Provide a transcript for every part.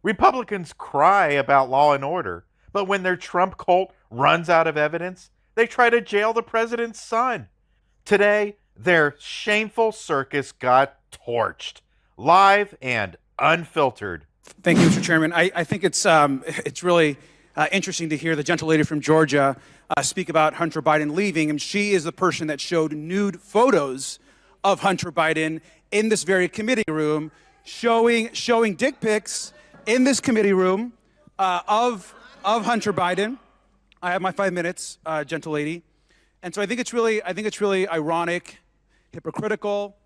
Republicans cry about law and order, but when their Trump cult runs out of evidence, they try to jail the president's son. Today, their shameful circus got torched, live and unfiltered. Thank you, Mr. Chairman. I think it's really interesting to hear the gentle lady from Georgia speak about Hunter Biden leaving, and she is the person that showed nude photos of Hunter Biden in this very committee room, showing dick pics in this committee room of Hunter Biden. I have my 5 minutes, gentle lady, and so I think it's really ironic, hypocritical,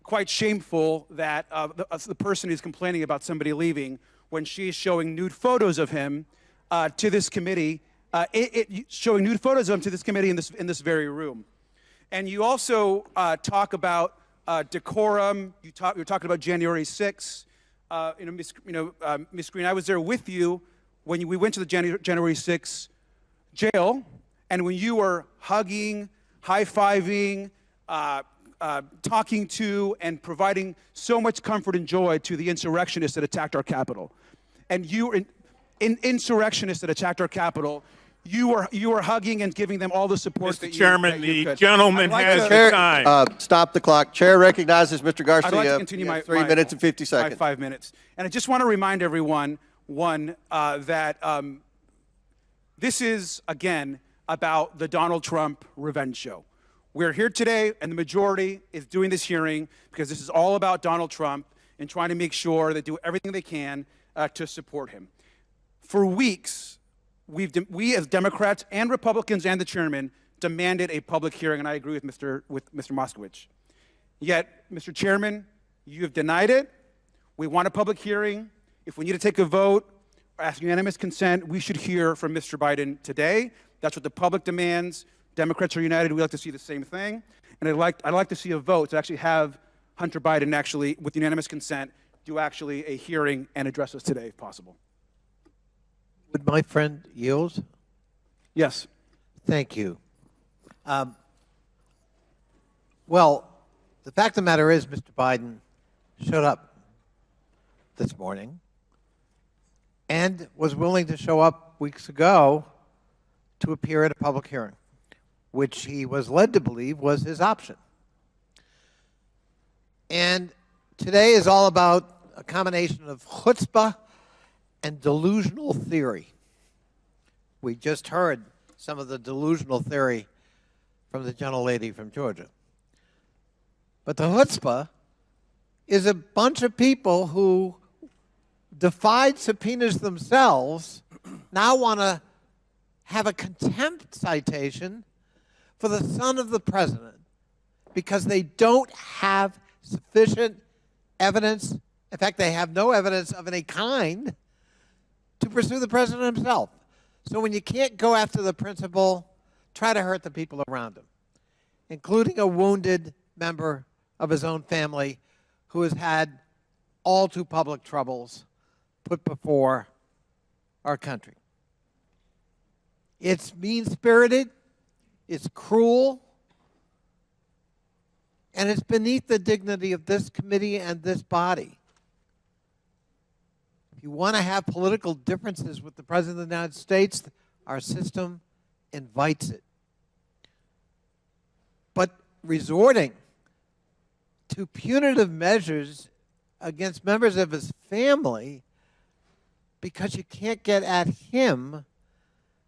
quite shameful that the person who's complaining about somebody leaving when she's showing nude photos of him to this committee, showing nude photos of him to this committee in this very room. And you also talk about decorum. You're talking about January 6th. Ms. Greene, I was there with you when we went to the January 6th jail, and when you were hugging, high-fiving, talking to and providing so much comfort and joy to the insurrectionists that attacked our Capitol. And you, insurrectionists that attacked our Capitol, you were hugging and giving them all the support that you could. Mr. Chairman, the gentleman has the time. Stop the clock. Chair recognizes Mr. Garcia. I'd like to continue my 3 minutes and 50 seconds. 5 minutes. And I just want to remind everyone, that this is, again, about the Donald Trump revenge show. We're here today, and the majority is doing this hearing because this is all about Donald Trump and trying to make sure they do everything they can to support him. For weeks, we as Democrats and Republicans and the chairman demanded a public hearing, and I agree with Mr. Moskowitz. Yet, Mr. Chairman, you have denied it. We want a public hearing. If we need to take a vote or ask unanimous consent, we should hear from Mr. Biden today. That's what the public demands. Democrats are united. We like to see the same thing. And I'd like to see a vote to actually have Hunter Biden actually, with unanimous consent, do actually a hearing and address us today, if possible. Would my friend yield? Yes. Thank you. Well, the fact of the matter is Mr. Biden showed up this morning and was willing to show up weeks ago to appear at a public hearing, which he was led to believe was his option. And today is all about a combination of chutzpah and delusional theory. We just heard some of the delusional theory from the gentlelady from Georgia. But the chutzpah is a bunch of people who defied subpoenas themselves now want to have a contempt citation for the son of the president because they don't have sufficient evidence. In fact, they have no evidence of any kind to pursue the president himself. So when you can't go after the principal, try to hurt the people around him, including a wounded member of his own family who has had all too public troubles put before our country. It's mean-spirited, it's cruel, and it's beneath the dignity of this committee and this body. If you want to have political differences with the President of the United States, our system invites it. But resorting to punitive measures against members of his family because you can't get at him,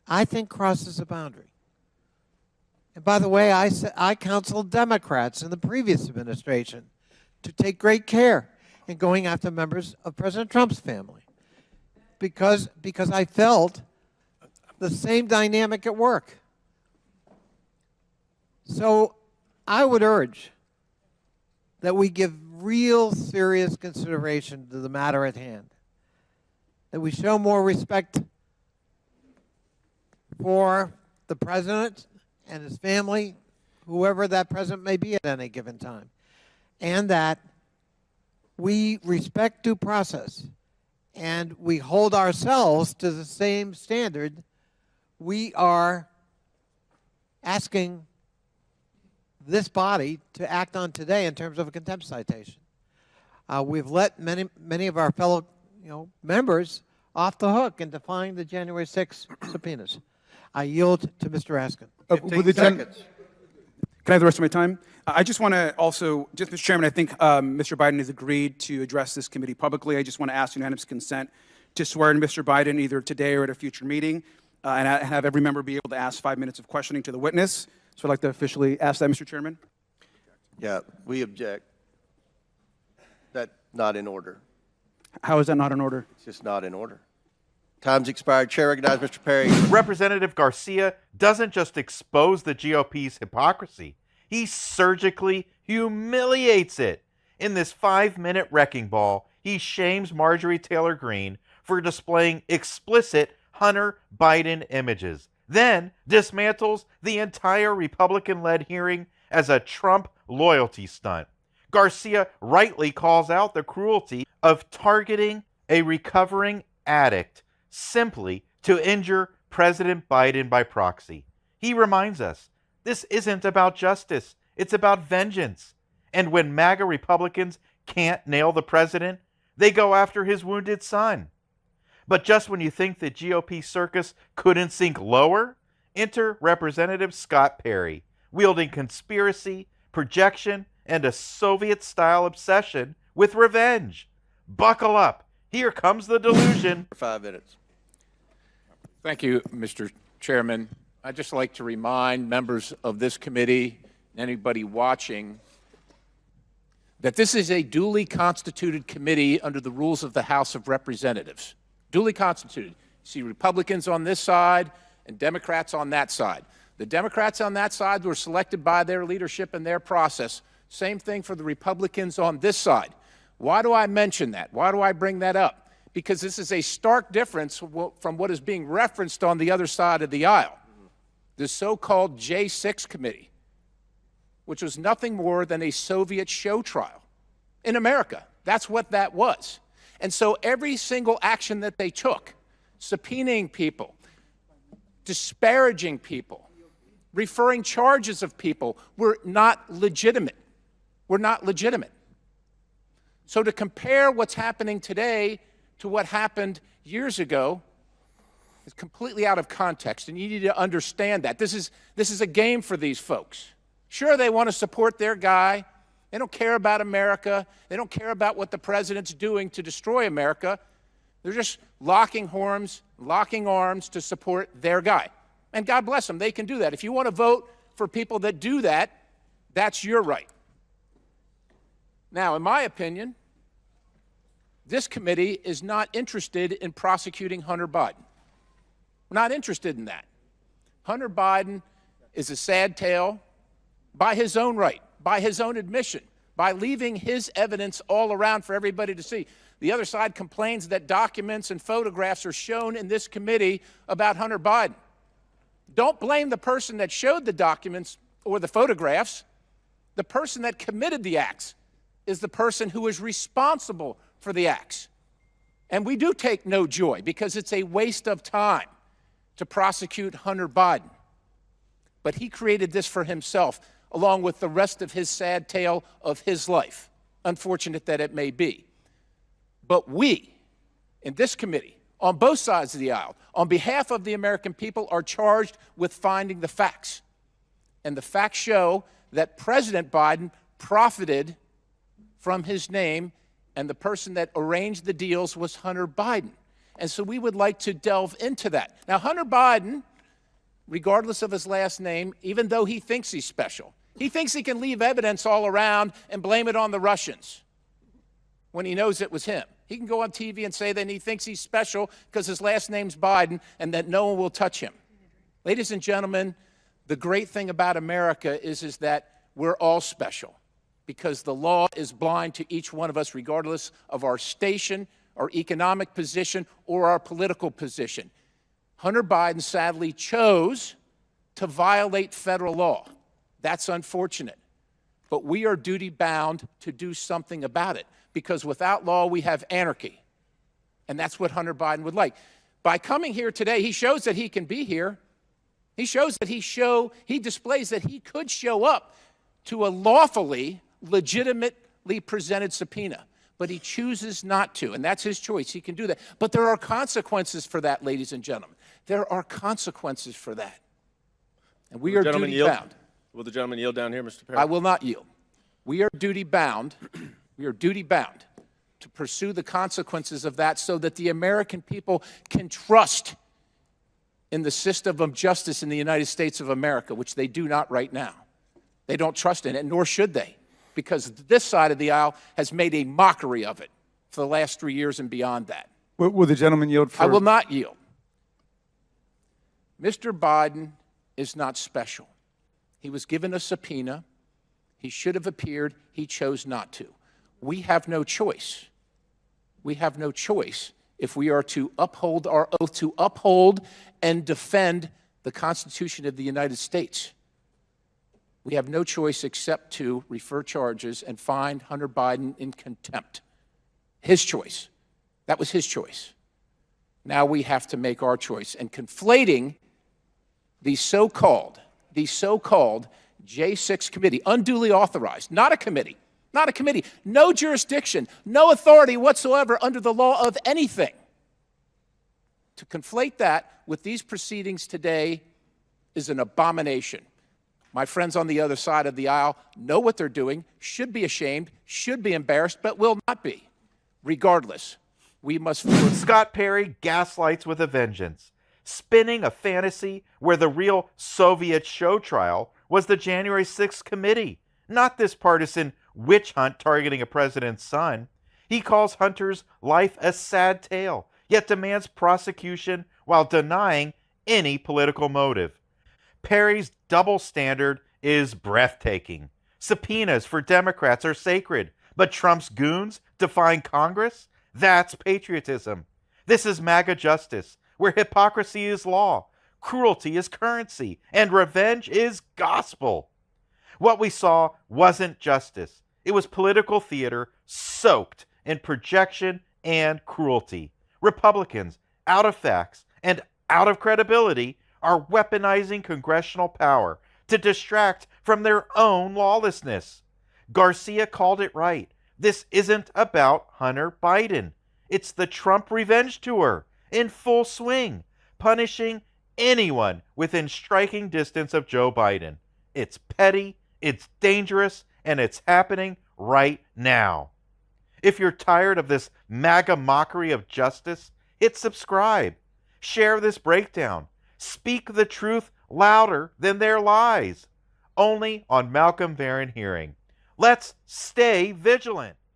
I think crosses a boundary. And by the way, I counseled Democrats in the previous administration to take great care in going after members of President Trump's family because I felt the same dynamic at work. So I would urge that we give real serious consideration to the matter at hand, that we show more respect for the president and his family, whoever that president may be at any given time, and that we respect due process and we hold ourselves to the same standard we are asking this body to act on today in terms of a contempt citation. We've let many of our fellow members off the hook in defying the January 6 subpoenas. I yield to Mr. Askin. 15 seconds. Can I have the rest of my time? I just want to also, Mr. Chairman, I think Mr. Biden has agreed to address this committee publicly. I just want to ask unanimous consent to swear in Mr. Biden either today or at a future meeting, and have every member be able to ask 5 minutes of questioning to the witness. So I'd like to officially ask that, Mr. Chairman. Yeah, we object. That's not in order. How is that not in order? It's just not in order. Time's expired. Chair recognizes Mr. Perry. Representative Garcia doesn't just expose the GOP's hypocrisy, he surgically humiliates it. In this 5-minute wrecking ball, he shames Marjorie Taylor Greene for displaying explicit Hunter Biden images, then dismantles the entire Republican-led hearing as a Trump loyalty stunt. Garcia rightly calls out the cruelty of targeting a recovering addict simply to injure President Biden by proxy. He reminds us, this isn't about justice, it's about vengeance. And when MAGA Republicans can't nail the president, they go after his wounded son. But just when you think the GOP circus couldn't sink lower, enter Representative Scott Perry, wielding conspiracy, projection, and a Soviet-style obsession with revenge. Buckle up. Here comes the delusion. 5 minutes. Thank you, Mr. Chairman. I'd just like to remind members of this committee and anybody watching that this is a duly constituted committee under the rules of the House of Representatives. Duly constituted. You see Republicans on this side and Democrats on that side. The Democrats on that side were selected by their leadership and their process. Same thing for the Republicans on this side. Why do I mention that? Why do I bring that up? Because this is a stark difference from what is being referenced on the other side of the aisle. The so-called J6 committee, which was nothing more than a Soviet show trial in America. That's what that was. And so every single action that they took, subpoenaing people, disparaging people, referring charges of people, were not legitimate. Were not legitimate. So to compare what's happening today to what happened years ago is completely out of context, and you need to understand that. This is a game for these folks. Sure, they want to support their guy. They don't care about America. They don't care about what the president's doing to destroy America. They're just locking arms to support their guy. And God bless them, they can do that. If you want to vote for people that do that, that's your right. Now, in my opinion, this committee is not interested in prosecuting Hunter Biden. We're not interested in that. Hunter Biden is a sad tale by his own right, by his own admission, by leaving his evidence all around for everybody to see. The other side complains that documents and photographs are shown in this committee about Hunter Biden. Don't blame the person that showed the documents or the photographs. The person that committed the acts is the person who is responsible for the acts. And we do take no joy because it's a waste of time to prosecute Hunter Biden. But he created this for himself, along with the rest of his sad tale of his life, unfortunate that it may be. But we, in this committee, on both sides of the aisle, on behalf of the American people, are charged with finding the facts. And the facts show that President Biden profited from his name, and the person that arranged the deals was Hunter Biden. And so we would like to delve into that. Now, Hunter Biden, regardless of his last name, even though he thinks he's special, he thinks he can leave evidence all around and blame it on the Russians when he knows it was him. He can go on TV and say that he thinks he's special because his last name's Biden and that no one will touch him. Ladies and gentlemen, the great thing about America is that we're all special because the law is blind to each one of us regardless of our station, our economic position, or our political position. Hunter Biden sadly chose to violate federal law. That's unfortunate. But we are duty-bound to do something about it because without law, we have anarchy. And that's what Hunter Biden would like. By coming here today, he shows that he can be here. He shows that he displays that he could show up to a lawfully, legitimately presented subpoena. but he chooses not to, and that's his choice. He can do that. But there are consequences for that, ladies and gentlemen. There are consequences for that. And we are duty-bound. Will the gentleman yield down here, Mr. Perry? I will not yield. We are duty-bound. We are duty-bound to pursue the consequences of that so that the American people can trust in the system of justice in the United States of America, which they do not right now. They don't trust in it, nor should they, because this side of the aisle has made a mockery of it for the last 3 years and beyond that. Will the gentleman yield for... I will not yield. Mr. Biden is not special. He was given a subpoena. He should have appeared. He chose not to. We have no choice. We have no choice if we are to uphold our oath to uphold and defend the Constitution of the United States. We have no choice except to refer charges and find Hunter Biden in contempt. His choice. That was his choice. Now we have to make our choice. And conflating the so-called J6 committee, unduly authorized, not a committee, no jurisdiction, no authority whatsoever under the law of anything. To conflate that with these proceedings today is an abomination. My friends on the other side of the aisle know what they're doing, should be ashamed, should be embarrassed, but will not be. Regardless, we must... Scott Perry gaslights with a vengeance, spinning a fantasy where the real Soviet show trial was the January 6th committee, not this partisan witch hunt targeting a president's son. He calls Hunter's life a sad tale, yet demands prosecution while denying any political motive. Perry's double standard is breathtaking. Subpoenas for Democrats are sacred, but Trump's goons defying Congress? That's patriotism. This is MAGA justice, where hypocrisy is law, cruelty is currency, and revenge is gospel. What we saw wasn't justice. It was political theater soaked in projection and cruelty. Republicans, out of facts and out of credibility, are weaponizing congressional power to distract from their own lawlessness. Garcia called it right. This isn't about Hunter Biden. It's the Trump revenge tour in full swing, punishing anyone within striking distance of Joe Biden. It's petty, it's dangerous, and it's happening right now. If you're tired of this MAGA mockery of justice, hit subscribe. Share this breakdown. Speak the truth louder than their lies. Only on Malcolm Varon Hearing. Let's stay vigilant.